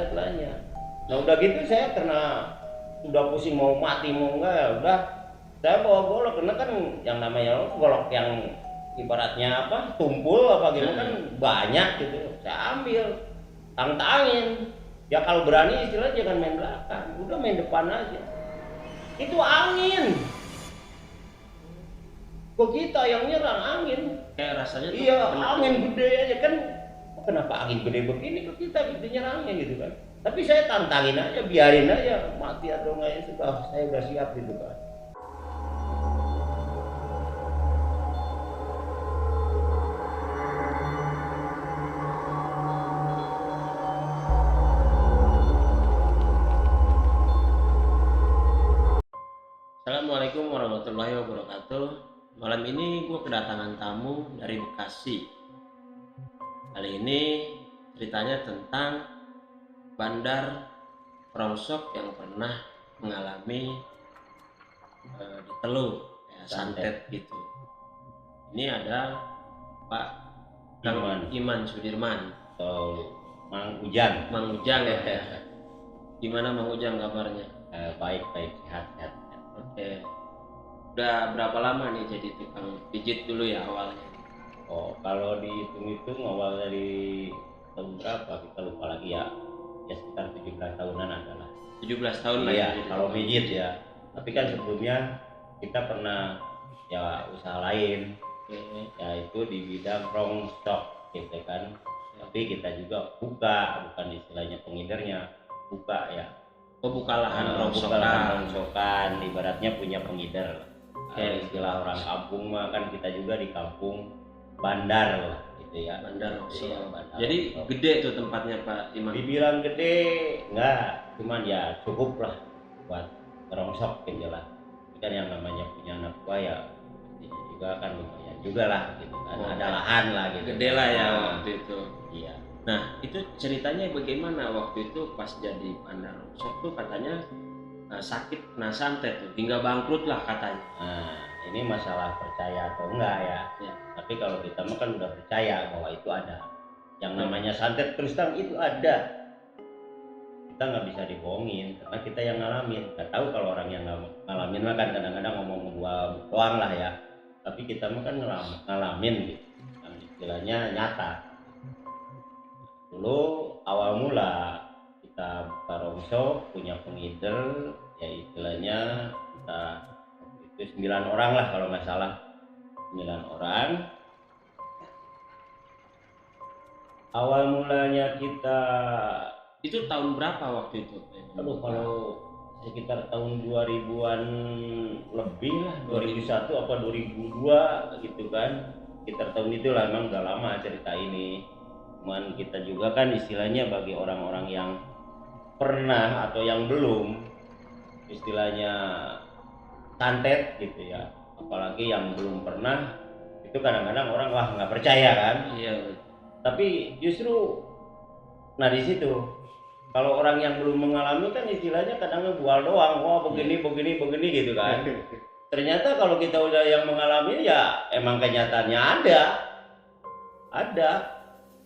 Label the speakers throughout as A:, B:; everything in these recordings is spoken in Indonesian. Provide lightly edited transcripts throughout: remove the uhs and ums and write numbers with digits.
A: istilahnya. Nah udah gitu saya karena udah pusing mau mati mau enggak ya udah saya bawa golok karena kan yang namanya golok yang ibaratnya apa tumpul apa gitu kan banyak gitu saya ambil tantangin ya kalau berani istilah jangan main belakang udah main depan aja itu angin kok kita yang nyerang angin
B: Kayak rasanya tuh
A: iya angin gede aja kan kenapa angin gede begini kok kita gitu nyerangnya gitu kan tapi saya tantangin aja biarin aja mati atau enggak ya sudah saya udah siap gitu kan.
B: Assalamualaikum warahmatullahi wabarakatuh. Malam ini gue kedatangan tamu dari Bekasi. Kali ini ceritanya tentang bandar perongsok yang pernah mengalami diteluh ya, santet gitu. Ini ada Pak Iman Sudirman
A: Atau Mang Ujang.
B: Mang Ujang ya. Gimana Mang Ujang kabarnya?
A: Baik sehat.
B: Oke. Udah berapa lama nih jadi tukang pijit dulu ya awalnya?
A: Oh kalau dihitung-hitung awal dari tahun berapa kita lupa lagi ya sekitar 17 tahunan adalah
B: 17 tahun lah
A: iya
B: ya.
A: kalau pijit ya tapi kan sebelumnya kita pernah ya usaha lain yaitu di bidang rongsok gitu kan tapi kita juga bukan istilahnya pengidernya buka ya
B: buka lahan
A: buka lahan
B: rongsokan.
A: rongsokan ibaratnya punya pengider istilah orang kampung mah kan kita juga di kampung bandar lah gitu ya
B: Bandar rongsok.
A: Iya, bandar
B: Jadi
A: rongsok.
B: gede tuh tempatnya Pak Iman.
A: Dibilang gede enggak cuman ya cukup lah buat rongsok gitu lah kan yang namanya punya anak gua ya pastinya juga kan lumayan juga lah gitu kan ada lahan lah gitu
B: Gede lah ya waktu itu.
A: iya.
B: Nah itu ceritanya bagaimana waktu itu pas jadi bandar rongsok tuh katanya sakit kena santet tuh hingga bangkrut lah katanya.
A: Nah ini masalah percaya atau enggak ya. Tapi kalau kita mah kan udah percaya bahwa itu ada yang namanya santet terus terang itu ada kita nggak bisa dibohongin karena kita yang ngalamin nggak tahu kalau orang yang ngalamin mah kan kadang-kadang ngomong doang lah ya tapi kita mah kan ngalamin gitu yang istilahnya nyata dulu awal mula kita buka rongsok punya pengider ya istilahnya kita itu 9 orang lah kalau nggak salah 9 orang awal mulanya kita
B: Itu tahun berapa waktu itu?
A: aduh kalau sekitar tahun 2000-an lebih lah 2001 apa 2002 gitu kan sekitar tahun itulah emang udah lama cerita ini cuman kita juga kan istilahnya bagi orang-orang yang pernah atau yang belum istilahnya santet gitu ya apalagi yang belum pernah itu kadang-kadang orang wah nggak percaya kan
B: Iya.
A: tapi justru nah di situ kalau orang yang belum mengalami kan istilahnya kadang ngebual doang wah begini gitu kan ternyata kalau kita udah yang mengalami ya emang kenyataannya ada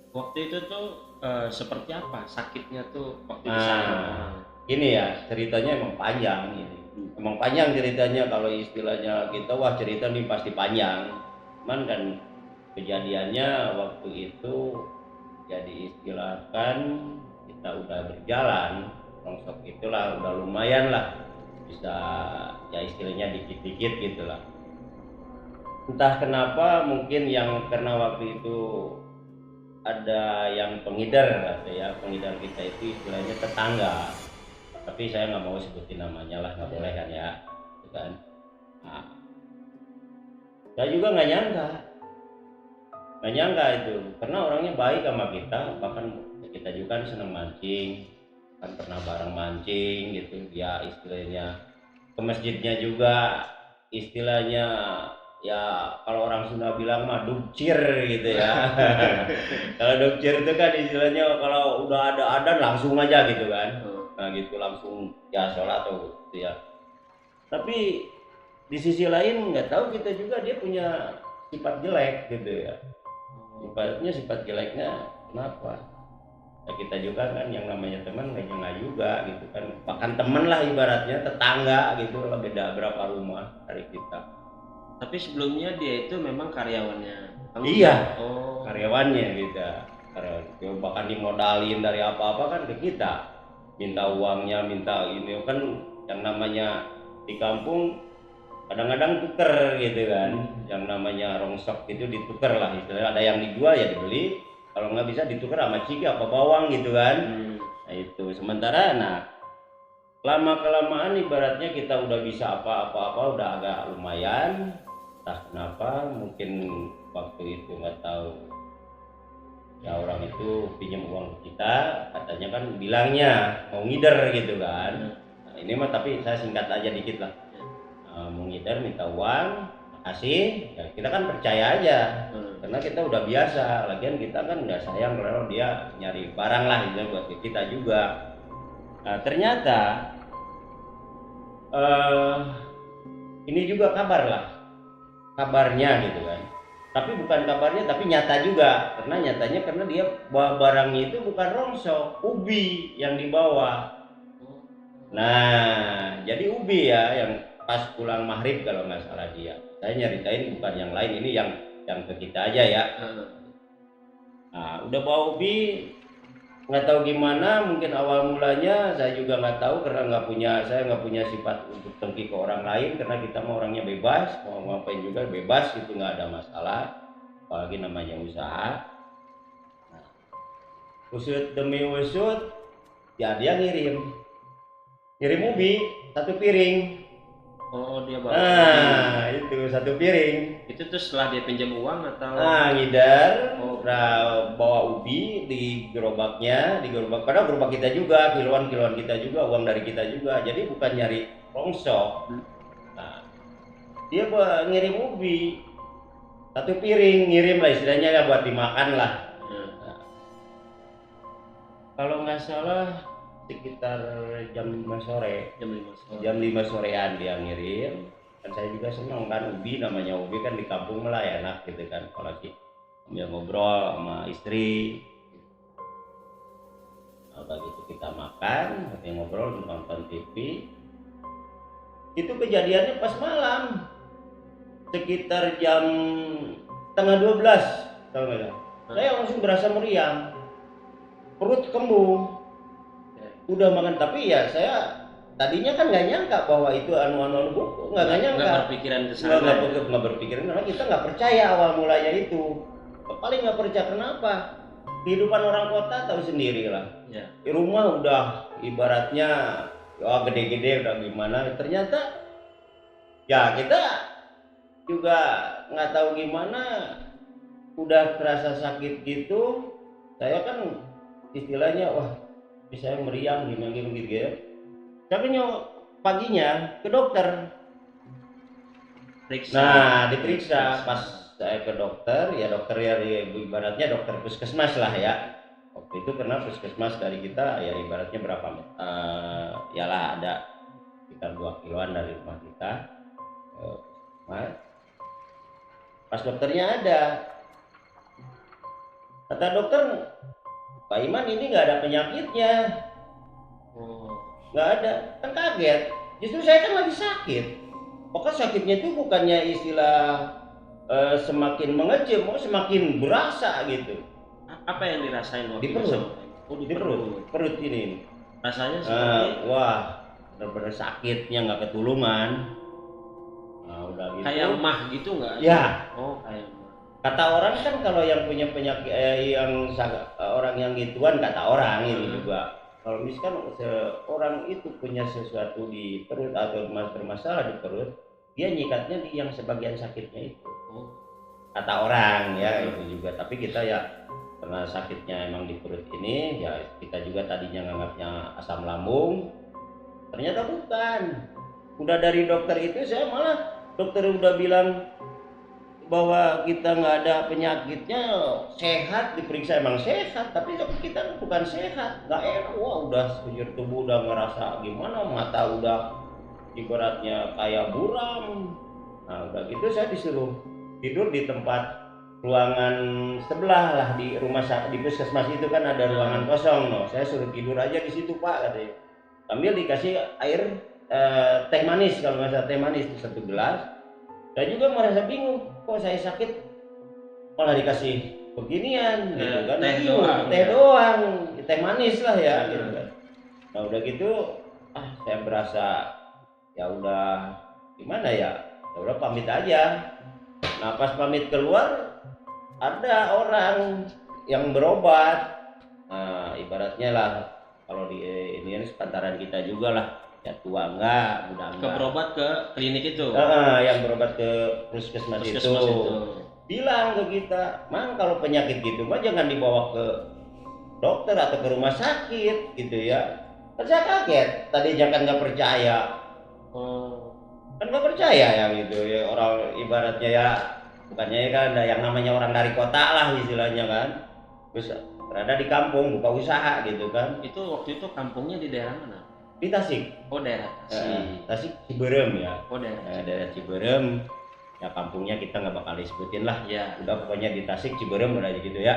B: Waktu itu tuh seperti apa sakitnya tuh waktu di sana?
A: Ini ya ceritanya emang panjang ini emang panjang ceritanya kalau istilahnya kita wah cerita nih pasti panjang cuman kan kejadiannya waktu itu jadi istilahkan kita udah berjalan rongsok itulah udah lumayan lah bisa ya istilahnya dikit-dikit gitulah entah kenapa mungkin yang karena waktu itu ada yang pengidar atau ya pengidar kita itu istilahnya tetangga tapi saya nggak mau sebutin namanya lah nggak boleh kan ya kan nah, saya juga nggak nyangka itu karena orangnya baik sama kita bahkan kita juga kan seneng mancing kan pernah bareng mancing gitu ya istilahnya ke masjidnya juga istilahnya ya kalau orang Sunda bilang mah dukcir gitu ya kalau dukcir itu kan istilahnya kalau udah ada adzan langsung aja gitu kan nah gitu langsung ya sholat atau gitu ya tapi di sisi lain nggak tahu kita juga dia punya sifat jelek gitu ya sifat jeleknya kenapa Ya kita juga kan yang namanya teman nggak nyangka juga gitu kan, bahkan teman lah ibaratnya, tetangga gitu lah, beda berapa rumah dari kita.
B: Tapi sebelumnya dia itu memang karyawannya Kang Ujang?
A: Iya,
B: Oh.
A: karyawannya kita, bahkan dimodalin dari apa-apa kan ke kita, minta uangnya, minta ini kan, yang namanya di kampung kadang-kadang tuker gitu kan, yang namanya rongsok itu dituker lah istilahnya, ada yang dijual ya dibeli, kalau nggak bisa ditukar sama ciki apa bawang gitu kan. Nah itu sementara, nah lama kelamaan ibaratnya kita udah bisa apa-apa udah agak lumayan, entah kenapa mungkin waktu itu nggak tahu ya, orang itu pinjam uang ke kita, katanya kan bilangnya mau ngider gitu kan. Nah, ini mah tapi saya singkat aja dikit lah. Mau ngider minta uang, kasih, ya kita kan percaya aja, karena kita udah biasa. Lagian kita kan nggak sayang kalau dia nyari barang lah gitu buat kita juga. Nah, ternyata ini juga kabar lah, kabarnya gitu kan. Tapi bukan kabarnya, tapi nyata juga, karena nyatanya karena dia bawa barangnya itu bukan rongsok, ubi yang dibawa. Nah, jadi ubi ya, yang pas pulang maghrib kalau nggak salah dia. Saya nyeritain bukan yang lain, ini yang ke kita aja ya. Nah, udah bawa ubi, nggak tahu gimana, mungkin awal mulanya saya juga nggak tahu karena saya nggak punya sifat untuk dengki ke orang lain, karena kita mau orangnya bebas, mau ngapain juga bebas, itu nggak ada masalah, apalagi namanya usaha. Nah, usut demi usut, ya dia ngirim ubi 1 piring.
B: Oh, dia bawa
A: Nah itu 1 piring.
B: Itu tuh setelah dia pinjam uang atau?
A: Nah ngidar, bawa ubi di gerobaknya, padahal gerobak kita juga, kiloan kita juga, uang dari kita juga, jadi bukan nyari rongsok. Nah, dia ngirim ubi 1 piring, ngirim lah istilahnya ya, buat dimakan lah. Nah, kalau nggak salah sekitar jam 5 sore. Jam 5 sorean dia ngirim. Dan saya juga senang kan, ubi namanya ubi kan di kampung lah ya, enak gitu kan, apalagi sambil ngobrol sama istri. Nah, udah gitu kita makan, sambil ngobrol, nonton TV. Itu kejadiannya pas malam, sekitar jam setengah 12, tahu nggak ya? Saya langsung berasa meriang, perut kembung. Udah makan, tapi ya saya tadinya kan nggak nyangka bahwa itu anu buku, nggak nyangka,
B: nggak berpikiran ke sana,
A: nggak berpikiran, karena kita nggak percaya awal mulanya itu, paling nggak percaya. Kenapa? Kehidupan orang kota tahu sendiri lah ya. Di rumah udah ibaratnya gede-gede udah gimana, ternyata ya kita juga nggak tahu gimana, udah terasa sakit gitu. Saya kan istilahnya wah bisa meriang gimana gitu ya. Tapi paginya ke dokter. Nah diperiksa, pas saya ke dokter ya ibaratnya dokter puskesmas lah ya. Waktu itu karena puskesmas dari kita ya ibaratnya berapa yalah ada sekitar 2 kiloan dari rumah kita. Pas dokternya ada, kata dokter, Pak Iman ini nggak ada penyakitnya. Nggak ada, kan kaget. Justru saya kan lagi sakit. Pokoknya sakitnya itu bukannya istilah semakin mengecil, semakin berasa gitu.
B: Apa yang dirasain waktu
A: di perut? Di perut ini.
B: Rasanya seperti
A: wah, benar-benar sakitnya nggak ketulungan. Nah, udah gitu.
B: Kayak mah gitu nggak?
A: Ya.
B: Oh, kayak mah.
A: Kata orang kan kalau yang punya penyakit orang yang gituan, kata orang ini juga. Kalau misalkan seorang itu punya sesuatu di perut atau bermasalah di perut, dia nyikatnya di yang sebagian sakitnya itu. Kata orang ya itu juga. Tapi kita ya karena sakitnya emang di perut ini, ya kita juga tadinya nganggapnya asam lambung. Ternyata bukan. Udah dari dokter itu saya malah dokter udah bilang bahwa kita nggak ada penyakitnya, sehat, diperiksa emang sehat, tapi kita bukan sehat, nggak enak. Wah udah sekujur tubuh udah ngerasa gimana, mata udah ibaratnya kayak buram. Nah udah gitu saya disuruh tidur di tempat ruangan sebelah lah di rumah sakit, di puskesmas itu kan ada ruangan kosong, no. Saya suruh tidur aja di situ Pak katanya. Sambil dikasih air teh manis, kalau nggak salah teh manis di satu gelas. Saya juga merasa bingung, kok saya sakit malah dikasih beginian gitu kan. Teh doang, teh manis lah ya gitu kan. Nah udah gitu saya berasa ya udah gimana ya udah pamit aja. Nah pas pamit keluar ada orang yang berobat. Nah ibaratnya lah kalau di ini sepantaran kita juga lah, ya tua enggak, muda enggak.
B: Berobat ke klinik itu.
A: Yang berobat ke puskesmas itu. Bilang ke kita, Mang kalau penyakit gitu mah jangan dibawa ke dokter atau ke rumah sakit gitu ya. Kan saya kaget, tadinya kan nggak percaya. Kan nggak percaya ya gitu ya, orang ibaratnya ya bukannya kan ada yang namanya orang dari kota lah istilahnya kan, terus berada di kampung buka usaha gitu kan.
B: Itu waktu itu kampungnya di daerah mana?
A: Di Tasik.
B: Oh daerah Tasik.
A: Tasik Ciberem ya.
B: Oh daerah.
A: Daerah Ciberem. Ya kampungnya kita nggak bakal disebutin lah.
B: Ya.
A: Udah pokoknya di Tasik Ciberem udah gitu ya.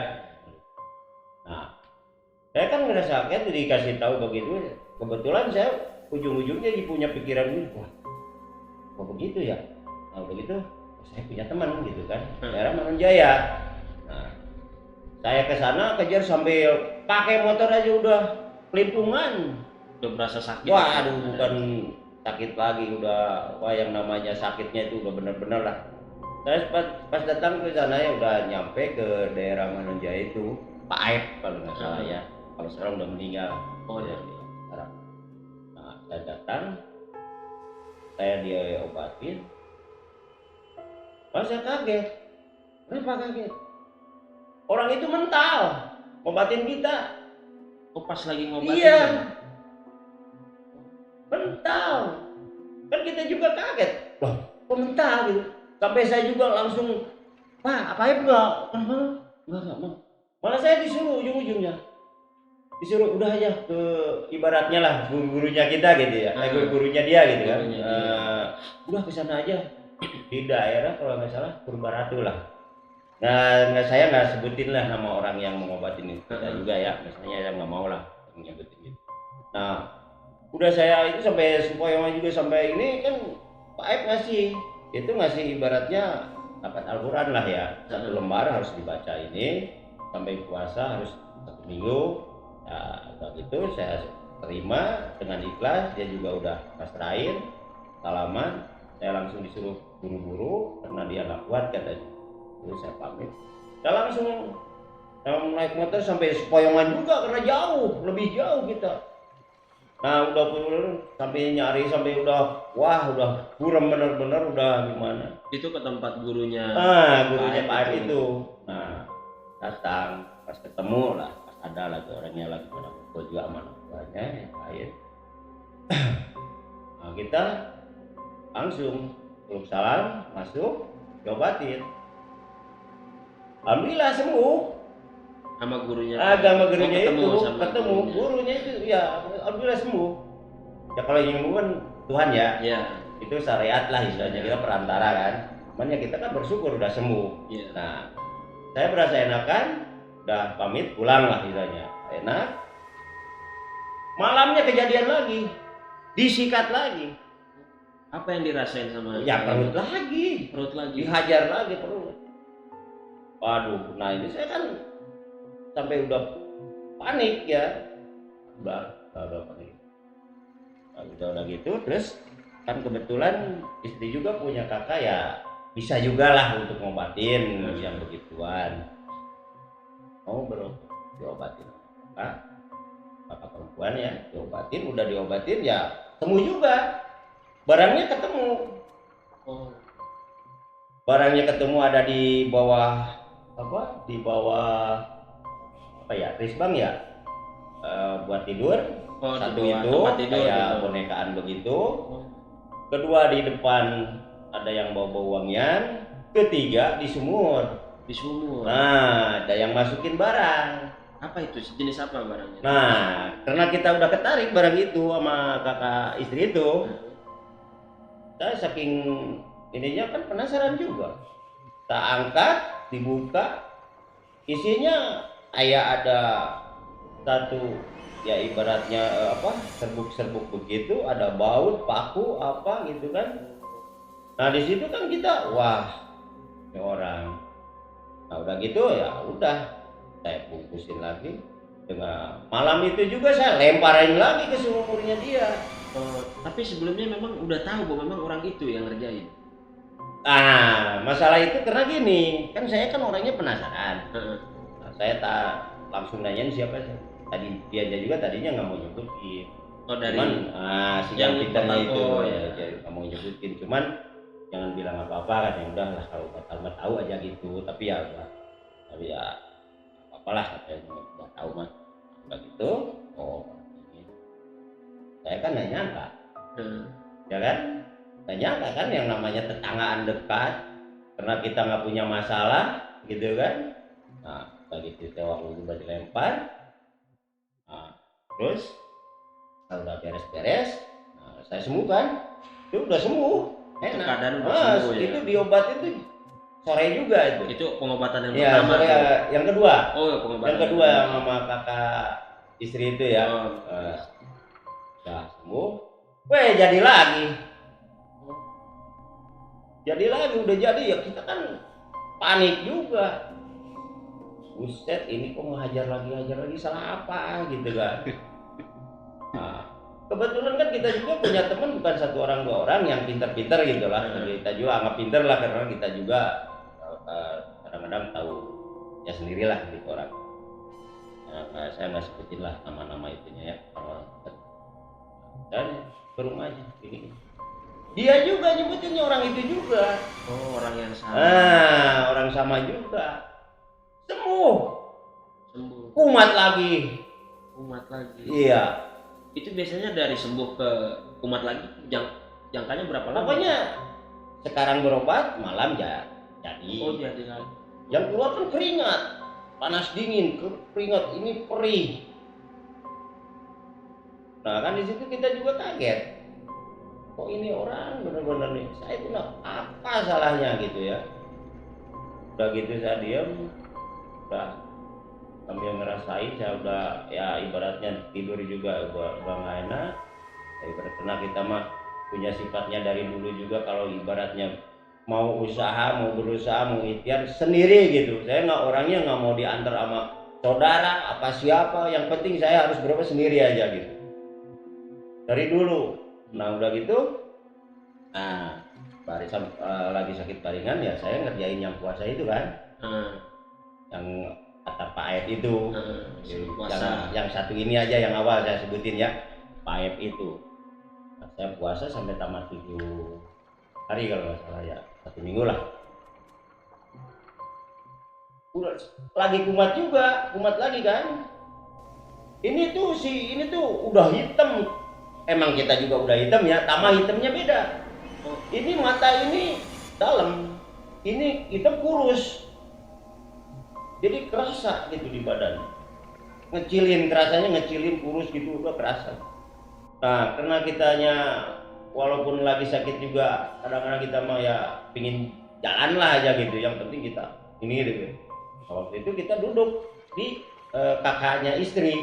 A: Nah, saya kan ngerasa kayak dikasih tahu begitu. Kebetulan saya ujung-ujungnya punya pikiran ini, wah, kok begitu ya? Nah begitu, saya punya teman gitu kan, daerah Manonjaya. Nah, saya ke sana kejar sambil pakai motor aja udah kelimpungan.
B: Udah berasa sakit.
A: Wah, aduh bukan sakit lagi, udah wah yang namanya sakitnya itu udah bener-bener lah. Saya pas datang ke sana ya udah nyampe ke daerah Manonjaya itu, Pak Aib kalau nggak salah ya. Kalau sekarang udah meninggal.
B: Oh ya.
A: Sekarang. Nah, saya datang, saya diobatin. Saya kaget. Kenapa kaget? Orang itu mental, ngobatin kita.
B: Oh pas lagi ngobatin.
A: Iya. Mental. Kan kita juga kaget. Wah, kok mental gitu. Sampai saya juga langsung, Pak, apa enggak? Enggak. Malah saya disuruh ujung-ujungnya. Disuruh udah aja ke ibaratnya lah guru-gurunya kita gitu ya. Guru-gurunya dia gitu kan. Udah ke sana aja. Di daerah kalau nggak salah Purbaratu lah. Nah, saya nggak sebutin lah nama orang yang mengobatin kita juga ya. Misalnya yang nggak mau lah nyebutin gitu. Nah, udah saya itu sampai sempoyongan juga sampai ini kan Pak Aib ngasih ibaratnya dapat Al-Quran lah ya, 1 lembar harus dibaca ini sampai puasa harus 1 minggu. Ya udah gitu saya terima dengan ikhlas, dia juga udah pasrahin salaman, saya langsung disuruh buru-buru karena dia nggak kuat katanya. Terus saya pamit, saya langsung naik motor sampai Sepoyongan juga karena jauh, lebih jauh kita. Nah udah sampai nyari sampai udah buram bener-bener udah gimana.
B: Itu ke tempat gurunya.
A: Gurunya Pak Aib itu. Nah datang pas ketemu lah, pas ada lagi orangnya lagi pada pukul juga sama anak buahnya yang lain. Nah kita langsung belum salam masuk diobatin. Alhamdulillah sembuh.
B: Sama gurunya.
A: Agama gurunya
B: ketemu
A: gurunya itu ya alhamdulillah sembuh. Ya kalau yang nyembuh kan Tuhan ya. Iya. Itu syariat lah istilahnya, kita perantara kan. Cuman ya kita kan bersyukur udah sembuh.
B: Iya.
A: Nah, saya berasa enakan, udah pamit pulang lah istilahnya. Enak. Malamnya kejadian lagi. Disikat lagi.
B: Apa yang dirasain sama?
A: Ya perut lagi. Dihajar lagi perut. Waduh, nah ini saya kan sampai udah panik ya. Udah panik. Nah, udah gitu terus kan kebetulan istri juga punya kakak ya bisa juga lah untuk ngobatin yang begituan. Mau diobatin kakak perempuan ya, diobatin ya sembuh juga. Barangnya ketemu. Barangnya ketemu ada di bawah risbang ya, buat tidur. Satu itu kayak bonekaan begitu. Kedua di depan ada yang bawa wangian. Ketiga di sumur. Nah ada yang masukin barang.
B: Apa itu, jenis apa barangnya?
A: Nah karena kita udah ketarik barang itu sama kakak istri itu, saya saking ininya kan penasaran juga. Tak angkat, dibuka, isinya kayak ada satu ya ibaratnya serbuk-serbuk begitu, ada baut, paku apa gitu kan. Nah di situ kan kita wah ini orang. Nah udah gitu ya udah saya bungkusin lagi. Dengan malam itu juga saya lemparin lagi ke sumurnya dia.
B: Tapi sebelumnya memang udah tahu bahwa memang orang itu yang ngerjain.
A: Ah masalah itu karena gini, kan saya kan orangnya penasaran.
B: Heeh.
A: Nah, saya tak langsung nanyain siapa sih. Tadi dia juga tadinya nggak mau nyebutin.
B: Oh dari
A: Cuman si
B: yang
A: yang pintarnya itu
B: oh,
A: ya,
B: ya.
A: jadi nggak mau nyebutin. Cuman jangan bilang apa-apa kan, ya udah lah kalau batal mah tahu aja gitu. Tapi ya udah, tapi ya apalah katanya udah tahu mah. Udah gitu, oh ini. Saya kan nggak nyangka, ya kan? Nggak nyangka kan yang namanya tetanggaan dekat, karena kita nggak punya masalah, gitu kan? Nah, begitu saya waktu itu udah dilempar, nah, terus kalau udah beres-beres, nah, saya sembuhkan, itu udah sembuh,
B: Itu
A: enak.
B: keadaan udah sembuh ya.
A: Itu diobatin tuh sore juga itu.
B: Itu pengobatan yang
A: Ya,
B: pertama.
A: sore
B: tuh.
A: yang kedua.
B: Oh, pengobatan.
A: Yang kedua yang sama kakak istri itu ya.
B: Oh.
A: Udah sembuh. Weh, jadi lagi. Jadi lagi, udah jadi ya kita kan panik juga. Buset, ini kok mau hajar lagi salah apa gitu kan. Nah, kebetulan kan kita juga punya teman bukan satu orang dua orang yang pintar-pintar gitu lah. Kita juga anggap pintar lah karena kita juga kadang-kadang tahu ya sendirilah gitu orang. Saya nggak sebutin lah nama-nama itunya ya. Dan ke rumahnya ini. Dia juga nyebutinnya orang itu juga.
B: Oh, orang yang sama.
A: Orang sama juga. Sembuh.
B: Kumat
A: lagi. Iya.
B: Itu biasanya dari sembuh ke kumat lagi jangkanya berapa lama?
A: Pokoknya sekarang berobat, malam ya jadi.
B: Oh, jadi lagi.
A: Yang keluar kan keringat, panas dingin, keringat ini perih. Nah kan di situ kita juga kaget. Kok ini orang benar-benar nih, saya itu apa salahnya gitu ya. Udah gitu saya diam, udah sambil ngerasain saya udah ya ibaratnya tidur juga udah nggak enak. Ya, ibaratnya kita mah punya sifatnya dari dulu juga kalau ibaratnya mau usaha, mau berusaha, mau ikhtiar sendiri gitu. Saya nggak orangnya nggak mau diantar sama saudara apa siapa, yang penting saya harus berobat sendiri aja gitu. Dari dulu. Nah udah gitu, nah barisan lagi sakit paringan ya saya ngerjain yang puasa itu kan, yang kata Pak Aep itu, yang satu ini aja yang awal saya sebutin ya, Pak Aep itu. Nah, saya puasa sampai tamat 7 hari kalau nggak salah ya, 1 minggu lah. Udah lagi kumat lagi kan. Ini tuh udah hitam. Emang kita juga udah hitam ya, tambah hitamnya beda. Ini mata ini dalam, ini hitam kurus. Jadi kerasa gitu di badan. Rasanya ngecilin kurus gitu udah kerasa. Nah, karena kitanya walaupun lagi sakit juga kadang-kadang kita mah ya pingin jalan lah aja gitu. Yang penting kita ini gitu. Waktu itu kita duduk di kakaknya istri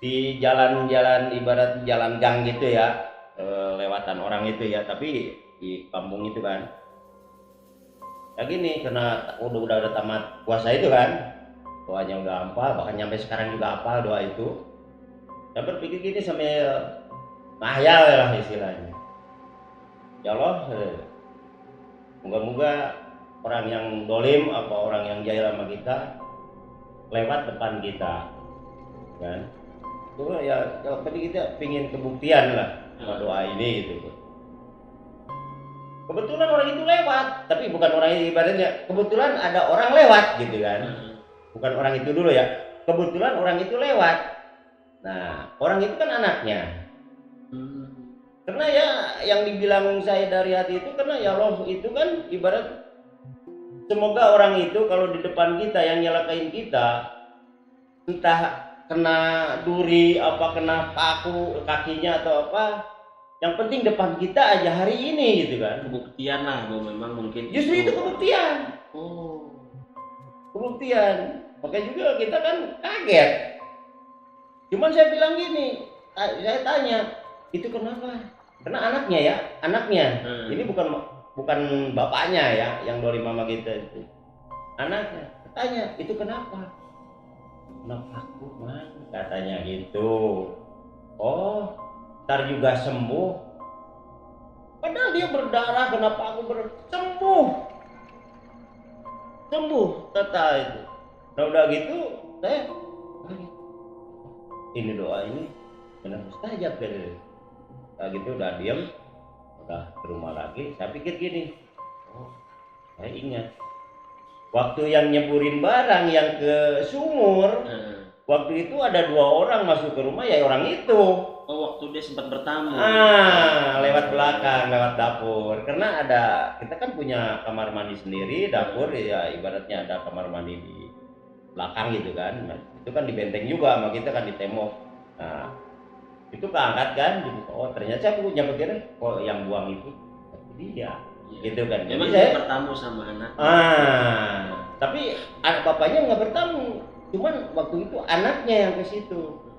A: di jalan-jalan ibarat jalan gang gitu ya, lewatan orang itu ya, tapi di kampung itu kan. Ya gini, karena udah ada tamat puasa itu kan, doanya udah hafal, bahkan sampai sekarang juga hafal doa itu. Saya berpikir gini sambil ngayal lah istilahnya. Ya Allah, moga-moga orang yang dolim apa orang yang jahil sama kita lewat depan kita, kan? Itu ya kalau tadi kita pingin kebuktian lah sama doa ini gitu. Kebetulan orang itu lewat, tapi bukan orang itu ibaratnya. Kebetulan ada orang lewat gitu kan. Bukan orang itu dulu ya. Kebetulan orang itu lewat. Nah, orang itu kan anaknya. Karena ya yang dibilang saya dari hati itu karena ya Allah itu kan ibarat semoga orang itu kalau di depan kita yang nyelakain kita entah kena duri apa kena paku kakinya atau apa, yang penting depan kita aja hari ini gitu kan.
B: Kebuktian lah bahwa memang mungkin
A: justru itu kebuktian. pembuktian. Makanya juga kita kan kaget. Cuman saya bilang gini, saya tanya, itu kenapa? Karena anaknya ya, anaknya. Ini bukan bapaknya ya, yang doli mama kita itu. Anaknya. Tanya, itu kenapa? Kenapa aku, man? Katanya gitu. Oh, ntar juga sembuh. Padahal dia berdarah, kenapa aku sembuh? Sembuh, kata itu. Nah udah gitu, saya ini doa ini benar mustajab gitu. Nah gitu udah diam, udah ke rumah lagi. Saya pikir gini, oh saya ingat waktu yang nyeburin barang yang ke sumur, waktu itu ada 2 orang masuk ke rumah, ya orang itu.
B: Oh, waktu dia sempat bertamu.
A: Lewat belakang, lewat dapur. Karena kita kan punya kamar mandi sendiri, dapur ya ibaratnya ada kamar mandi di belakang gitu kan. Nah, itu kan di benteng juga sama kita kan di tembok. Nah, itu keangkat kan, oh ternyata saya punya pikiran, oh yang buang itu dia. Gitu kan.
B: Memang
A: jadi
B: dia
A: saya
B: bertamu sama anak.
A: Tapi bapaknya nggak bertamu, cuman waktu itu anaknya yang ke situ.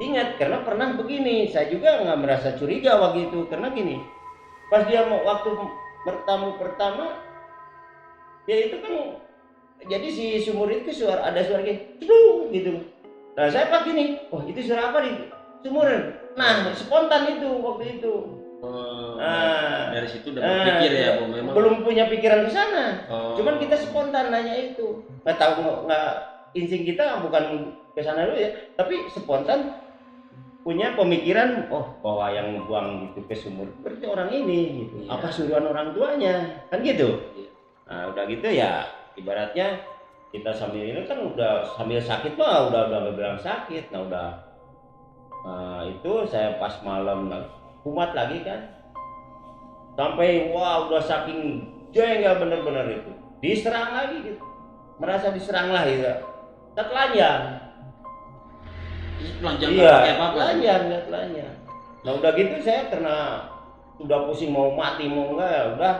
A: Ingat, karena pernah begini, saya juga nggak merasa curiga waktu itu, karena gini, pas dia waktu bertamu pertama, ya itu kan, jadi si sumur itu ada suara gitu. Nah saya pas gini, oh itu suara apa nih? Sumur. Nah spontan itu waktu itu.
B: Dari situ udah berpikir ya, memang
A: belum punya pikiran ke sana. Cuman kita spontan nanya itu. Nggak tahu, nggak insting kita bukan ke sana dulu ya, tapi spontan punya pemikiran, oh bahwa yang buang itu ke sumur berarti orang ini gitu. Apa suruhan orang tuanya? Kan gitu. Nah, udah gitu ya ibaratnya kita sambil ini kan udah sambil sakit mah udah bilang sakit. Nah, udah itu saya pas malam kumat lagi kan. Sampai wah udah saking jengkel bener-bener itu. Diserang lagi gitu. Merasa diserang lah gitu. Telanjang. Iya, telanjang. Nah udah gitu saya karena udah pusing mau mati mau enggak ya udah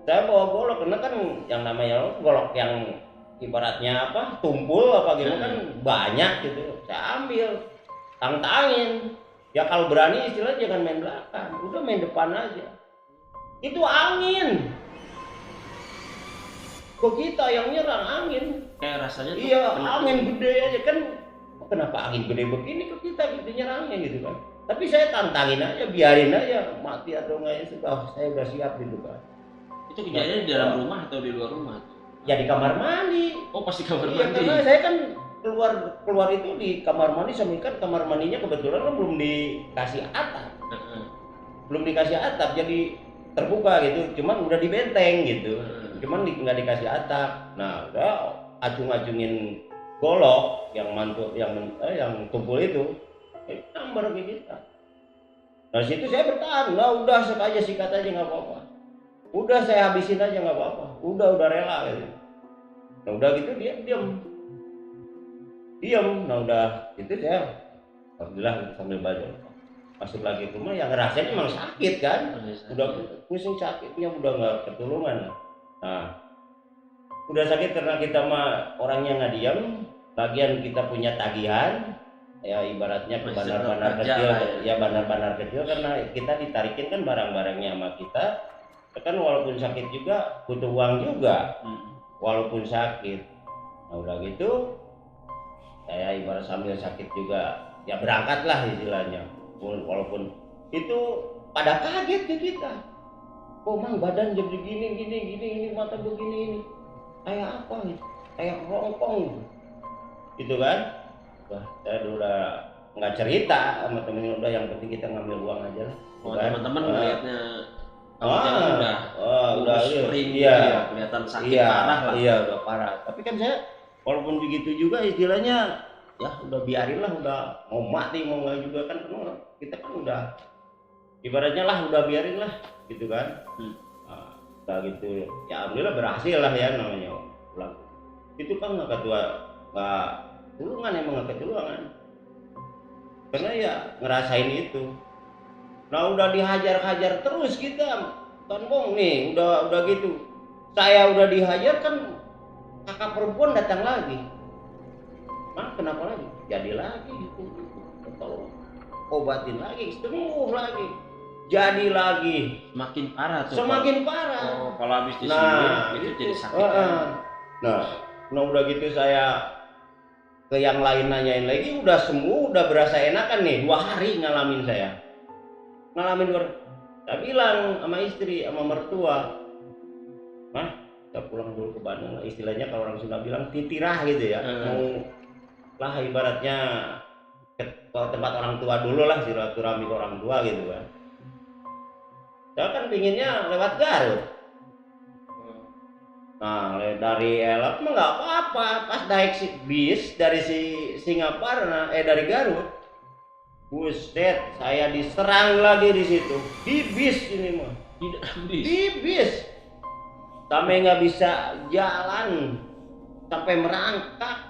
A: saya bawa golok, karena kan yang namanya golok yang ibaratnya apa tumpul apa gimana kan banyak gitu. Saya ambil tantangin ya, kalau berani istilahnya jangan main belakang, udah main depan aja. Itu angin kok kita yang nyerang, angin
B: kayak rasanya tuh
A: iya angin gede aja kan. Kenapa angin gede begini ke kita gitu nyerangnya gitu kan. Tapi saya tantangin aja, biarin aja mati atau enggak ya sudah, saya udah siap gitu kan.
B: Itu kejadiannya di dalam rumah atau di luar rumah?
A: Ya di kamar mandi.
B: Oh pasti kamar mandi.
A: Iya karena saya kan keluar itu di kamar mandi, sambil kan kamar mandinya kebetulan kan belum dikasih atap. Belum dikasih atap jadi terbuka gitu, cuman udah dibenteng gitu. Cuman nggak dikasih atap. Nah udah acung-acungin golok yang mantul yang tumpul itu nyambar ke kita. Nah situ saya bertahan, lah udah aja sikat aja nggak apa-apa, udah saya habisin aja nggak apa-apa, udah rela gitu. Nah udah gitu dia diam. Nah udah itu saya alhamdulillah sambil baju masuk lagi ke rumah, yang ngerasain emang sakit kan, udah pusing sakitnya udah nggak ketulungan. Nah udah sakit karena kita mah orangnya nggak diam, bagian kita punya tagihan ya ibaratnya ke bandar-bandar kecil ya bandar-bandar kecil, karena kita ditarikin kan barang-barangnya sama kita kan, walaupun sakit juga butuh uang juga walaupun sakit. Nah udah gitu saya ibarat sambil sakit juga ya berangkat lah istilahnya, walaupun itu pada kaget ke kita, oh mang badan jadi gini mata begini ini kayak apa gitu, kayak rongkong gitu kan. Wah saya udah nggak cerita sama temennya, udah yang penting kita ngambil uang aja lah.
B: Teman-teman melihatnya
A: udah
B: iya, kelihatan sakit parah lah.
A: Iya udah parah, tapi kan saya walaupun begitu juga istilahnya ya udah biarin lah, udah mau mati mau nggak juga kan, kita kan udah ibaratnya lah udah biarin lah gitu kan. Nah gitu ya alhamdulillah berhasil lah ya namanya pulang. Itu kan nggak ketulungan, emang nggak ketulungan karena ya ngerasain itu. Nah udah dihajar-hajar terus kita kan bong nih, udah gitu saya udah dihajar kan kakak perempuan datang lagi. Mah kenapa lagi? Jadi lagi gitu. Tolong obatin lagi, sembuh lagi. Jadi lagi.
B: Semakin parah tuh.
A: Semakin parah.
B: Oh, kalau habis disembuhin itu jadi sakit.
A: Nah udah gitu saya ke yang lain nanyain lagi, udah sembuh, udah berasa enakan nih, 2 hari ngalamin saya. Saya bilang sama istri, sama mertua, Mah, kita pulang dulu ke Bandung lah, istilahnya kalau orang Sunda bilang titirah gitu ya. Mau lah ibaratnya ke tempat orang tua dulu lah, silaturahmi ke orang tua gitu kan. Saya kan pinginnya lewat Garut. Nah dari Elap mah nggak apa-apa, pas naik bis dari Singaparna, dari Garut, buset, saya diserang lagi di situ, di bis ini mah, di bis, sampai nggak bisa jalan, sampai merangkak.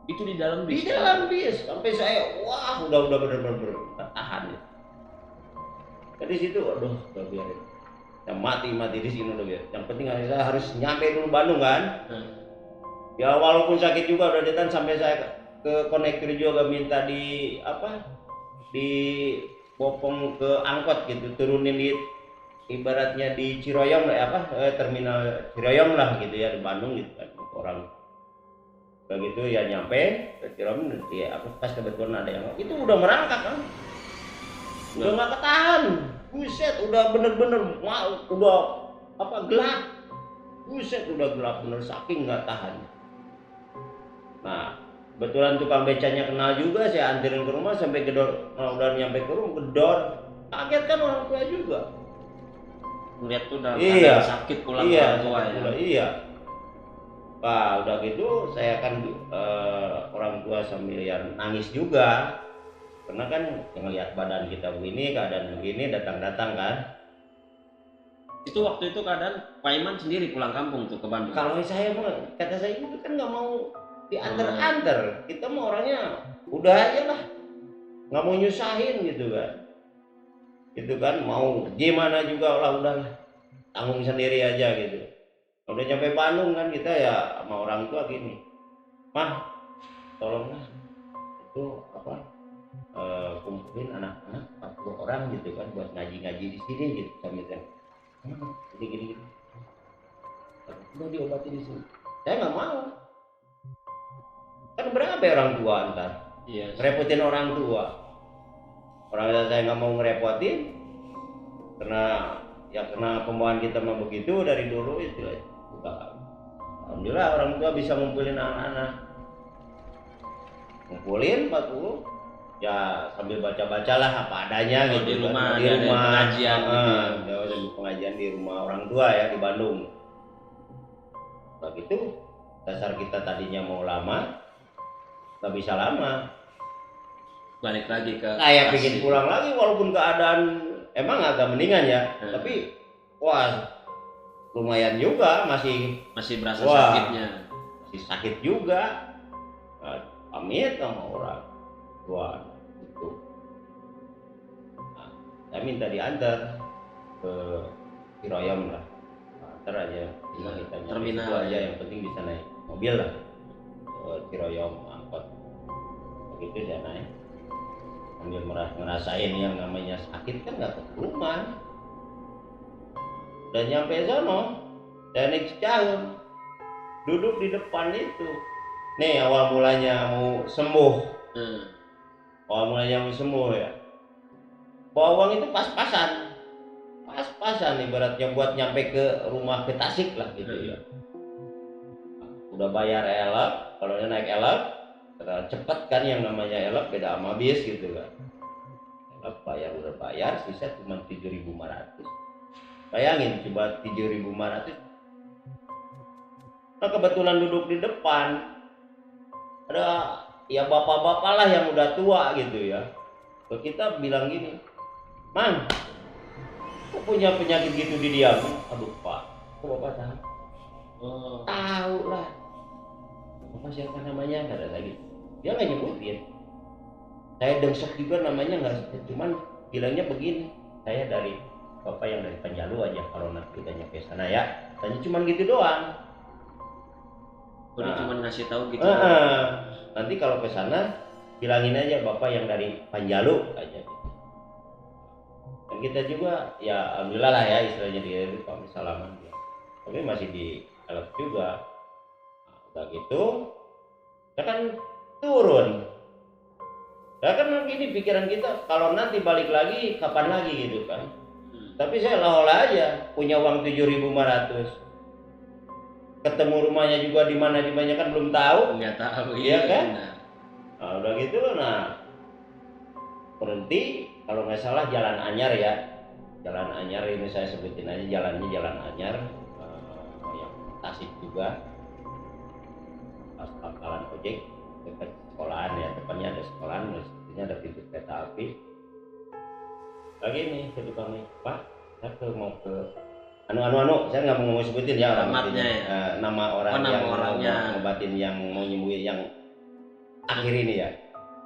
B: Itu di dalam bis.
A: Di dalam bis, sampai saya, wah udah bener-bener tahan. Dari situ, aduh, udah biarin. Ya mati di sini udah biar. Yang penting saya harus nyampe dulu Bandung kan. Ya walaupun sakit juga udah ditahan, sampai saya ke konektor juga minta di bopong ke angkot gitu, turunin di ibaratnya di Ciroyom lah, terminal Ciroyom lah gitu ya, di Bandung gitu kan, orang begitu ya nyampe ke Ciroyom ya, pas kebetulan ada yang itu udah merangkak kan, udah nggak ketahan. Buset, udah bener-bener udah gelap. Buset, udah gelap bener, saking nggak tahan. Nah, kebetulan tukang becanya kenal juga, saya anterin ke rumah sampai gedor. Nah, udah nyampe ke rumah gedor. Kaget kan orang tua juga.
B: Melihat tuh udah sakit pulang
A: orang
B: tua ya.
A: Iya. Nah, udah gitu saya kan orang tua sambil yang nangis juga. Karena kan ngelihat badan kita begini, keadaan begini, datang-datang kan.
B: Itu waktu itu keadaan Pak Iman sendiri pulang kampung tuh ke Bandung.
A: Kalau saya mah, kata saya itu kan nggak mau diantar-antar. Kita mau orangnya udah aja lah, nggak mau nyusahin gitu kan. Itu kan mau gimana juga lah, udah tanggung sendiri aja gitu. Udah nyampe Bandung kan kita ya sama orang tua gini, Mah, tolonglah itu kumpulin anak-anak 40 orang gitu kan buat ngaji-ngaji di sini gitu, sambil kan gini udah diobati di sini. Saya nggak mau, kan berapa ya orang tua ntar ngerepotin orang tua. Saya nggak mau ngerepotin karena pembawaan kita mah begitu dari dulu itu. Alhamdulillah orang tua bisa ngumpulin anak-anak, ngumpulin 40 ya, sambil baca-baca lah apa adanya gitu
B: di rumah,
A: di rumah
B: pengajian
A: pengajian di rumah orang tua ya di Bandung. Begitu dasar kita tadinya mau lama nggak bisa lama,
B: balik lagi ke
A: saya pengen pulang lagi walaupun keadaan emang agak mendingan ya, tapi wah lumayan juga masih
B: berasa sakitnya,
A: masih sakit juga. Pamit sama orang tua itu. Nah, saya minta diantar ke Ciroyom lah, antar aja kita
B: terminal
A: aja, yang penting bisa naik mobil lah ke Ciroyom angkot. Begitu saya naik sambil ngerasain yang namanya sakit kan nggak ketuluman. Dan nyampe sono saya naik Cicahem, duduk di depan itu. Nih awal mulanya mau sembuh. Awal mulanya mau sembuh ya. Bawang itu pas-pasan ibaratnya buat nyampe ke rumah ke Tasik lah gitu ya. Udah bayar elep, kalau dia naik elep cepet kan, yang namanya elep beda sama bis gitu kan. Elep udah bayar, sisa cuma 7.500. Bayangin coba 7.500. Nah kebetulan duduk di depan ada ya bapak-bapak lah yang udah tua gitu ya. Kalau kita bilang gini, Mang, kok punya penyakit gitu di diam? Aduh Pak, kok Bapak tahu? Tahu lah. Bapak siapa namanya? Kata lagi. Dia nggak nyebutin. Saya dengsek juga namanya nggak, cuman bilangnya begini. Saya dari Bapak yang dari Panjalu aja, kalau nanti kita nyampe sana ya. Tanya cuman gitu doang.
B: Udah
A: Nah,
B: cuma ngasih tahu gitu.
A: nanti kalau ke sana bilangin aja bapak yang dari Panjalu aja. Dan kita juga ya alhamdulillah lah ya istilahnya dia itu kami salaman ya. Tapi masih di alat juga. Nah, udah gitu, ya kan turun. Ya kan gini pikiran kita kalau nanti balik lagi kapan lagi gitu kan. Tapi saya lah aja punya uang 7.500. Ketemu rumahnya juga di mana kan belum tahu.
B: Nggak tahu.
A: Iya kan?
B: Benar.
A: Nah, udah gitu nah berhenti kalau nggak salah Jalan Anyar ya. Jalan Anyar ini saya sebutin aja jalannya Jalan Anyar yang Tasik juga. Pas pangkalan ojek dekat sekolahan ya, depannya ada sekolahan, di ada pintu kereta api. Lagi nih ke tukang nih, Pak, saya mau ke saya nggak mau sebutin ya
B: Alamatnya ya?
A: nama orang
B: nama
A: yang
B: orangnya.
A: mau ngobatin yang mau nyembuhin yang akhir ini ya.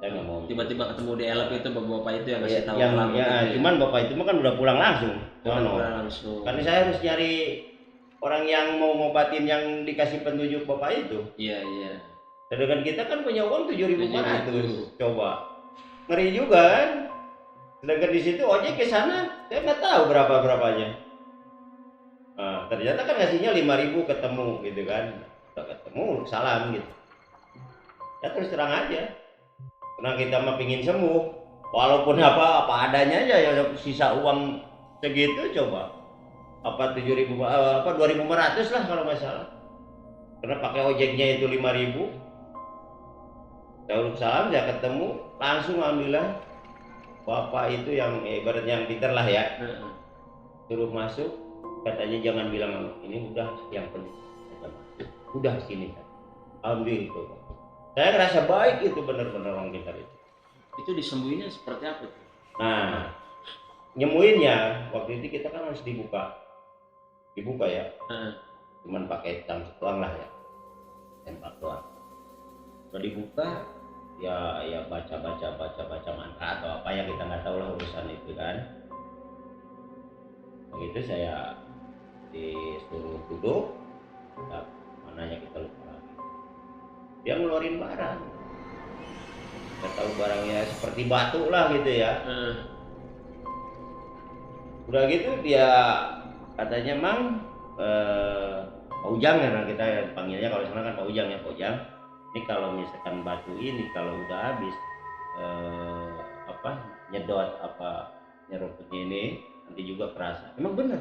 A: Saya nggak mau.
B: Tiba-tiba ketemu di elep itu bapak itu yang ngasih tahu
A: yang
B: alamat
A: ya,
B: itu.
A: cuman bapak itu mah kan udah pulang langsung.
B: Langsung.
A: Karena saya harus nyari orang yang mau ngobatin yang dikasih petunjuk bapak itu.
B: Iya.
A: Sedangkan kita kan punya uang 7.400. Coba. Ngeri juga kan? Sedangkan di situ ojek ke sana, saya nggak tahu berapanya. Nah, ternyata kan ngasihnya 5.000 ketemu gitu kan. Ketemu salam gitu. Ya terus terang aja. Karena kita mah pingin sembuh. Walaupun apa adanya aja ya sisa uang segitu coba. Apa 7.000 apa 2.500 lah kalau nggak salah. Karena pakai ojeknya itu 5.000. Saya salam, saya ketemu langsung alhamdulillah bapak itu yang ibaratnya yang pintar lah ya, suruh masuk, katanya jangan bilang ini udah yang penting udah sini kan. Alhamdulillah itu saya ngerasa baik itu benar-benar orang pintar
B: itu disembuhinnya seperti apa tuh?
A: Nah nyemuinnya waktu itu kita kan harus dibuka ya, cuman pakai tempat lah ya, tempat doang. Kalau dibuka ya baca mantra atau apa ya kita nggak tahu lah urusan itu kan. Begitu saya disuruh duduk, ya, mananya kita lupa lagi. Dia ngeluarin barang, nggak tahu barangnya seperti batu lah gitu ya. Udah gitu dia katanya Mang Pak Ujang ya kita panggilnya kalau sana kan Pak Ujang ya, Pak Ujang. Ini kalau misalkan batu ini kalau udah habis nyedot nyeruputnya ini nanti juga kerasa. Emang bener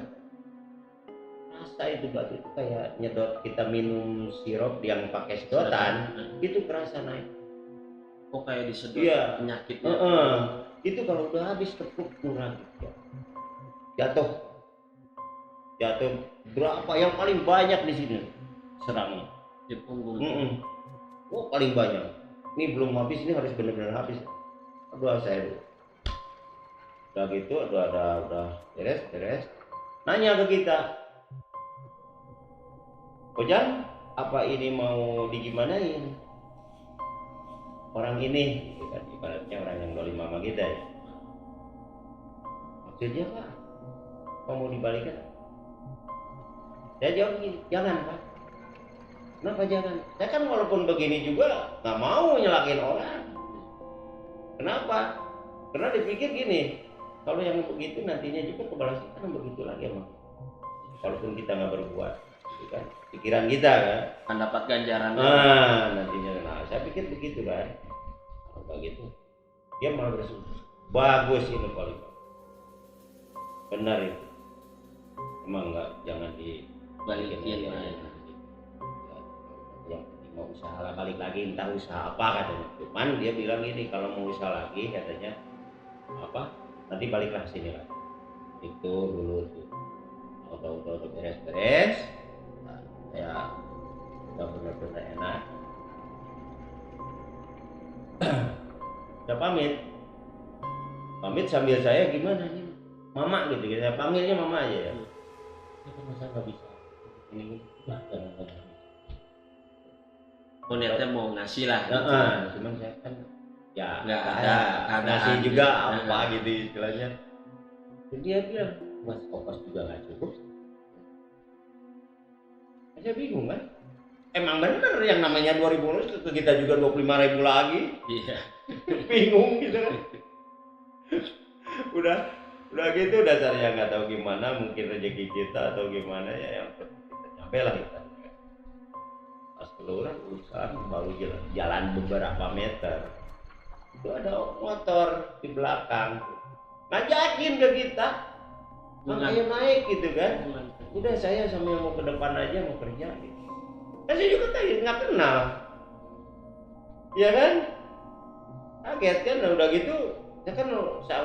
A: kerasa itu batu itu kayak nyedot kita minum sirup yang pakai sedotan itu kerasa naik.
B: Oh kayak disedot penyakitnya.
A: Itu kalau udah habis tepuk kurang jatuh berapa yang paling banyak di sini serangnya
B: di punggung.
A: Oh paling banyak. Ini belum habis, ini harus benar-benar habis. Aduh saya dulu. Udah gitu, udah beres. Nanya ke kita, Ojang, apa ini mau digimanain? Orang ini, gitu kan, ibaratnya orang yang dolim mama kita ya. Maksudnya Pak, mau dibalikan? Saya jawab gini, jangan Pak. Kenapa jangan? Saya kan walaupun begini juga nggak mau nyalakin orang. Kenapa? Karena dipikir gini, kalau yang begitu nantinya juga kebalasan kan begitu lagi emang. Walaupun kita nggak berbuat, gitu kan? Pikiran kita kan.
B: Akan dapat ganjaran.
A: Nantinya. Nah, saya pikir begitu kan. Kalau begitu, dia malah bersyukur. Bagus ini paling. Benar itu. Emang jangan dibalikin ya. Yang penting mau usaha lah, balik lagi entah usaha apa katanya. Cuman dia bilang ini kalau mau usaha lagi katanya nanti baliklah sini lah. Itu dulu tuh. Udah beres. Nah, ya udah benar-benar enak. Saya pamit sambil saya gimana nih mama gitu, saya panggilnya mama aja ya. Masa nggak bisa ini jangan.
B: Oh niatnya mau ngasih lah.
A: Cuman saya kan ya
B: nggak ada
A: ngasih juga
B: gitu.
A: apa gitu istilahnya. Jadi dia bilang mas ongkos juga nggak cukup. Saya bingung kan, emang bener yang namanya 2000 ke kita juga 25.000 lagi.
B: Iya.
A: Bingung gitu kan. udah gitu dasarnya nggak tahu gimana, mungkin rezeki kita atau gimana ya, yang penting kita nyampe lah kita. Pas keluar urusan baru jalan beberapa meter itu ada motor di belakang ngajakin ke kita, ayo naik gitu kan. Udah saya sambil mau ke depan aja mau kerja gitu. Saya juga tadi nggak kenal, ya kan, kaget kan. Udah gitu ya kan,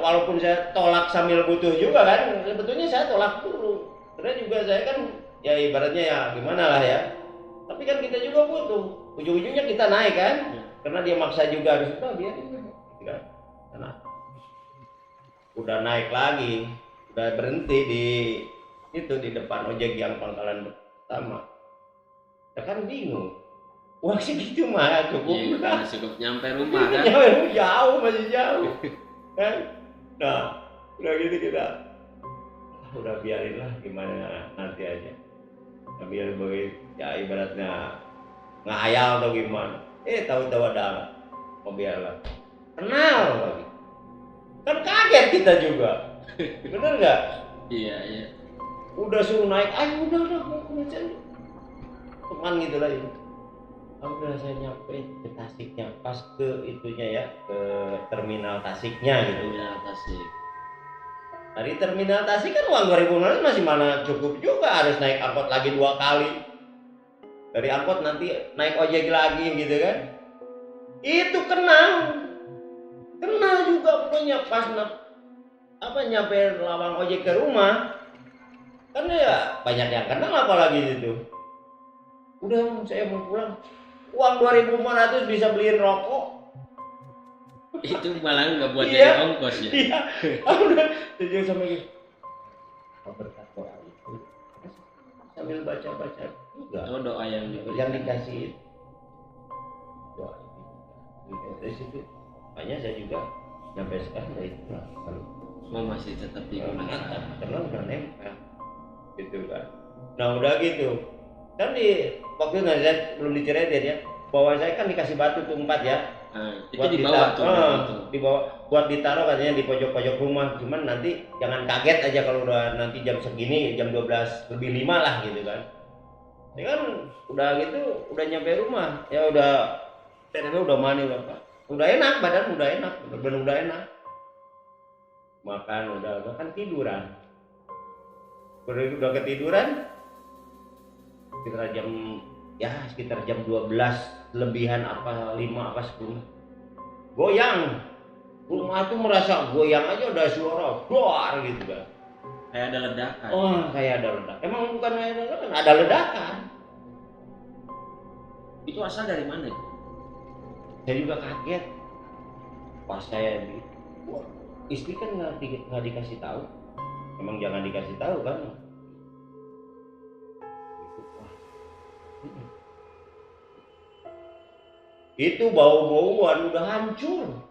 A: walaupun saya tolak sambil butuh juga kan, sebetulnya saya tolak dulu karena juga saya kan ya ibaratnya ya gimana lah ya, tapi kan kita juga butuh, ujung-ujungnya kita naik kan, karena dia maksa juga harus itu dia gitu kan. Nah, udah naik lagi, udah berhenti di itu di depan ojek yang pangkalan pertama. Ya kan bingung, wah segitu mah cukup,
B: iya, cukup nyampe rumah kan.
A: Jauh, masih jauh kan. Nah udah gitu kita udah biarin lah gimana nanti aja, biar bagi ya ibaratnya ngayal atau gimana. Tahu-tahu ada mobil lah kenal lagi kan, kaget kita juga. Bener nggak?
B: Iya.
A: Udah suruh naik, ayo udah mau kerja teman gitu lah itu. Udah saya nyampe ke Tasiknya, pas ke itunya ya, ke terminal Tasiknya gitu.
B: Terminal Tasik.
A: Dari terminal Tasik kan uang 2000 masih mana cukup juga, harus naik angkot lagi 2 kali. Dari angkot nanti naik ojek lagi gitu kan. Itu kenal juga pokoknya pas nyampe lawang ojek ke rumah. Kan ya banyak yang kenal apalagi itu. Udah saya mau pulang. Uang 2.500 bisa beliin rokok.
B: Itu malah nggak buat
A: Iya,
B: jadi ongkos ya.
A: Iya. Udah tujuh sama gitu. Berkat doa itu sambil baca-baca juga.
B: Oh, doa yang
A: dikasih doa itu. Dari situ makanya saya juga sampai sekarang dari itu lah.
B: masih tetap digunakan
A: karena udah nempel gitu kan. Nah udah gitu kan, di waktu itu saya belum diceritain ya, bahwa saya kan dikasih batu tuh 4 ya.
B: Itu dibawa tuh
A: dibawa buat ditaruh katanya di pojok-pojok rumah. Cuman nanti jangan kaget aja kalau udah nanti jam segini, jam 12 lebih 5 lah gitu kan. Ya kan udah gitu, udah nyampe rumah ya udah ternyata udah mani udah enak, badan udah enak, bener-bener udah enak. Makan udah kan tiduran. Udah ketiduran sekitar jam 12 lebihan apa 5 apa 10 goyang rumah tuh, merasa goyang aja udah suara doar gitu kan,
B: kayak ada ledakan.
A: Kayak ada ledakan. Emang bukan kayak ada ledakan, ada ledakan.
B: Itu asal dari mana itu?
A: Saya juga kaget pas saya istri kan nggak dikasih tahu, emang jangan dikasih tahu kan. Itu bau-bauan udah hancur.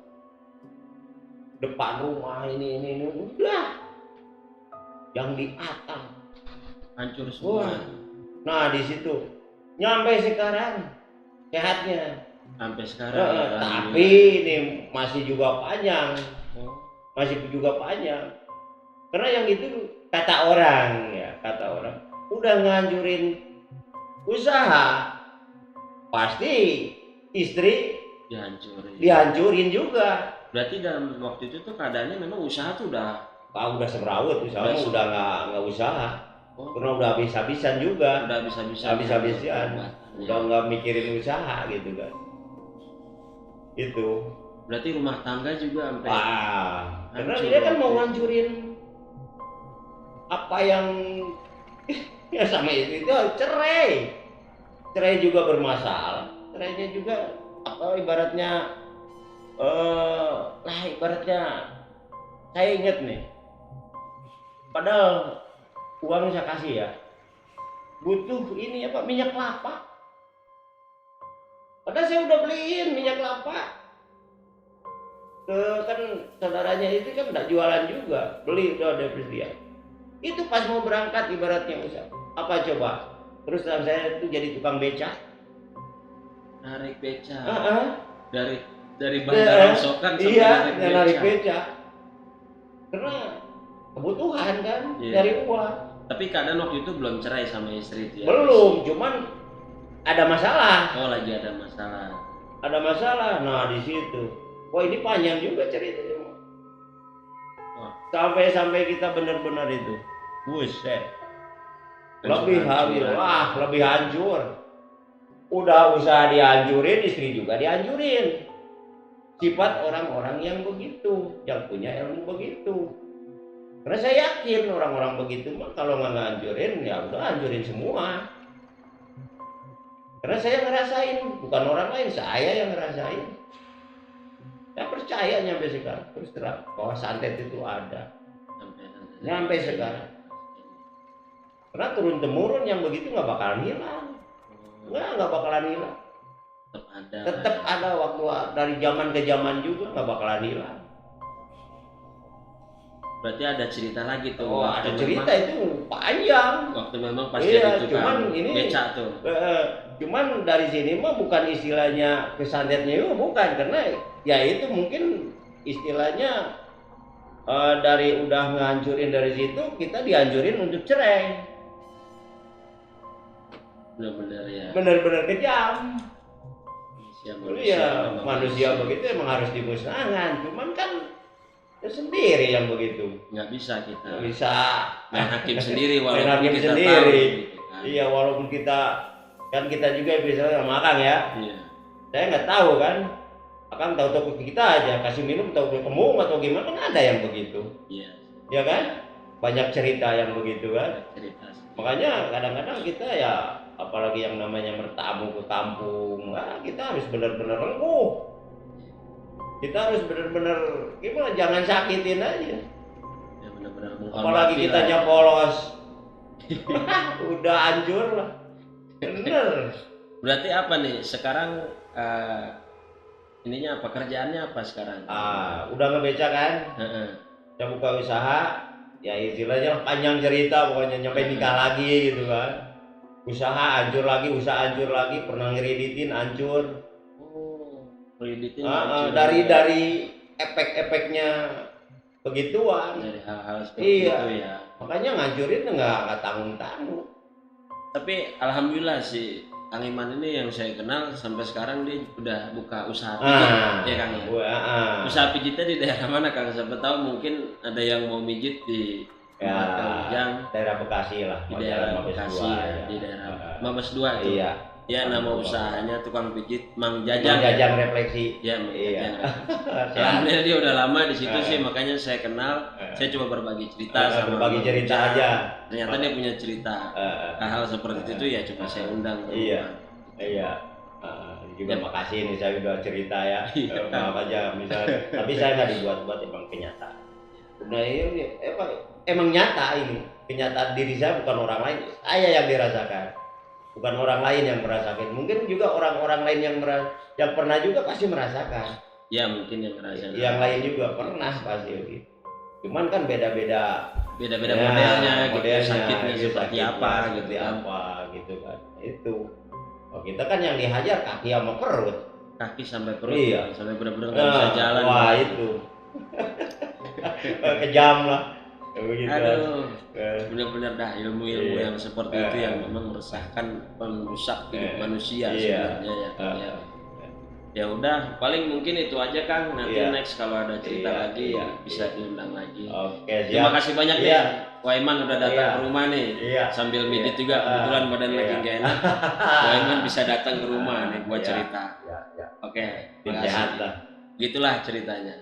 A: Depan rumah ini udah. Yang di atap
B: hancur semua.
A: Nah di situ nyampe sekarang sehatnya.
B: Sampai sekarang.
A: Tapi ini masih juga panjang. Masih juga panjang. Karena yang itu kata orang udah ngancurin usaha, pasti istri dihancurin juga.
B: Berarti dalam waktu itu tuh keadaannya memang usaha tuh udah
A: semrawut, usaha udah nggak usaha. Karena udah habis-habisan juga.
B: Udah habis-habisan.
A: Udah nggak mikirin usaha gitu kan. Itu.
B: Berarti rumah tangga juga sampai.
A: Karena dia kan mau ngancurin apa yang ya sama itu cerai juga bermasalah. Cerainya juga ibaratnya saya ingat nih, padahal uang saya kasih ya, butuh ini minyak kelapa, padahal saya udah beliin minyak kelapa kan saudaranya itu kan enggak jualan juga, beli udah ada dia. Itu pas mau berangkat ibaratnya usaha apa coba, terus saya itu jadi tukang becak.
B: narik beca.
A: Heeh.
B: Dari bandar rongsokan sampai
A: Iya,
B: narik beca.
A: narik beca. Karena kebutuhan kan,
B: Iya.
A: dari uang.
B: Tapi keadaan waktu itu belum cerai sama istri itu ya?
A: Belum, cuman ada masalah.
B: Oh, lagi ada masalah.
A: Ada masalah. Nah, di situ. Wah, ini panjang juga ceritanya.
B: Wah.
A: Sampai kita benar-benar itu. Buset. Lebih
B: Hancur-hancuran.
A: habis. Wah, lebih hancur. Udah usaha dihancurin, istri juga dihancurin. Sifat orang-orang yang begitu, yang punya ilmu begitu. Karena saya yakin orang-orang begitu mah kalau nggak ngancurin ya udah hancurin semua. Karena saya ngerasain, bukan orang lain, saya yang ngerasain. Saya percaya nyampe sekarang, terus terang bahwa santet itu ada. Sampai sekarang. Karena turun temurun yang begitu nggak bakalan hilang, nggak bakalan hilang. Tetap ada waktu dari zaman ke zaman juga nggak bakalan hilang.
B: Berarti ada cerita lagi tuh.
A: Oh, ada
B: waktu
A: cerita
B: memang,
A: itu panjang.
B: waktu memang pas
A: Iya,
B: jadi tukang
A: cuman ini
B: beca tuh.
A: Cuman dari sini mah bukan istilahnya kesantetnya itu bukan, karena ya itu mungkin istilahnya dari udah ngancurin dari situ kita dihancurin untuk cerai.
B: Benar-benar ya.
A: Benar-benar kejam.
B: Manusia,
A: Iya, manusia begitu emang harus dimusnahkan. Cuman kan ya sendiri yang begitu.
B: Nggak bisa kita.
A: Nggak bisa.
B: Main hakim sendiri
A: Main
B: walaupun
A: hakim
B: kita
A: sendiri.
B: tahu. Gitu kan.
A: Iya, walaupun kita kan kita juga misalnya sama Akang ya.
B: Iya.
A: Saya nggak tahu kan. Akang tahu-tahu ke kita aja kasih minum tahu ke kemung atau gimana, kan ada yang begitu.
B: Iya.
A: Ya kan? Banyak cerita yang begitu kan.
B: Cerita.
A: Makanya kadang-kadang kita ya apalagi yang namanya bertamu ke kampung, kita harus benar-benar rengkuh. Kita harus benar-benar gimana, jangan sakitin aja.
B: Ya benar-benar menghormati
A: Apalagi
B: lah.
A: kitanya polos. Udah hancur lah. Bener.
B: Berarti apa nih sekarang ininya apa, kerjaannya apa sekarang?
A: Udah ngebeca kan?
B: Heeh.
A: Kita buka usaha, ya istilahnya panjang cerita pokoknya nyampe nikah lagi gitu kan. Usaha hancur lagi, pernah ngeriditin hancur.
B: Oh, kreditin
A: Dari efek-efeknya begituan.
B: dari hal-hal seperti
A: Iya.
B: itu ya.
A: Makanya ngancurin nggak tanggung-tanggung.
B: Tapi alhamdulillah sih Kang Iman ini yang saya kenal sampai sekarang dia udah buka usaha pijit, ya Kang ya. Usaha pijitnya di daerah mana Kang? Siapa tahu mungkin ada yang mau mijit di tempat Kang Ujang.
A: Daerah Bekasi lah,
B: Di daerah
A: Mabes
B: Bekasi
A: 2,
B: ya, di daerah Mabes 2 itu.
A: Iya.
B: Ya, nama usahanya tukang pijit Mang
A: Jajang,
B: Jajang.
A: jajang refleksi.
B: Ya, Mang
A: Iya.
B: Jajang. Alhamdulillah dia udah lama di situ sih, makanya saya kenal. Saya coba berbagi cerita sama
A: berbagi
B: Mang
A: cerita
B: Jajang.
A: aja.
B: Ternyata dia punya cerita. Hal seperti itu ya coba saya undang.
A: Iya. Iya. Juga makasih nih saya udah cerita ya. Maaf aja misalnya. Tapi saya nggak dibuat-buat, emang kenyataan. Nah ini emang nyata ini. Kenyataan diri saya, bukan orang lain. Saya yang dirasakan. Bukan orang lain yang merasakan. Mungkin juga orang-orang lain yang pernah juga pasti merasakan.
B: Ya mungkin yang ngerasain.
A: Yang lain juga pernah pasti gitu. Cuman kan beda-beda
B: modelnya gitu, sakitnya seperti apa gitu kan.
A: Gitu kan. Itu. Oh, kita kan yang dihajar kaki sama perut.
B: Kaki sampai perut,
A: Iya.
B: sampai benar-benar nggak bisa jalan.
A: Wah itu. Kejam lah. Begitu.
B: Aduh, benar-benar dah ilmu-ilmu
A: Iya.
B: yang seperti itu yang memang meresahkan, merusak hidup manusia sebenarnya ya Kang ya. Ya udah, paling mungkin itu aja Kang. Nanti next kalau ada cerita lagi bisa diundang lagi.
A: Oke, siap.
B: Terima kasih banyak nih. Waiman udah datang ke rumah nih. Sambil midit juga, kebetulan badan lagi gak enak. Waiman bisa datang ke rumah nih buat cerita. Oke, terima kasih.
A: Sehat lah.
B: Gitulah ceritanya.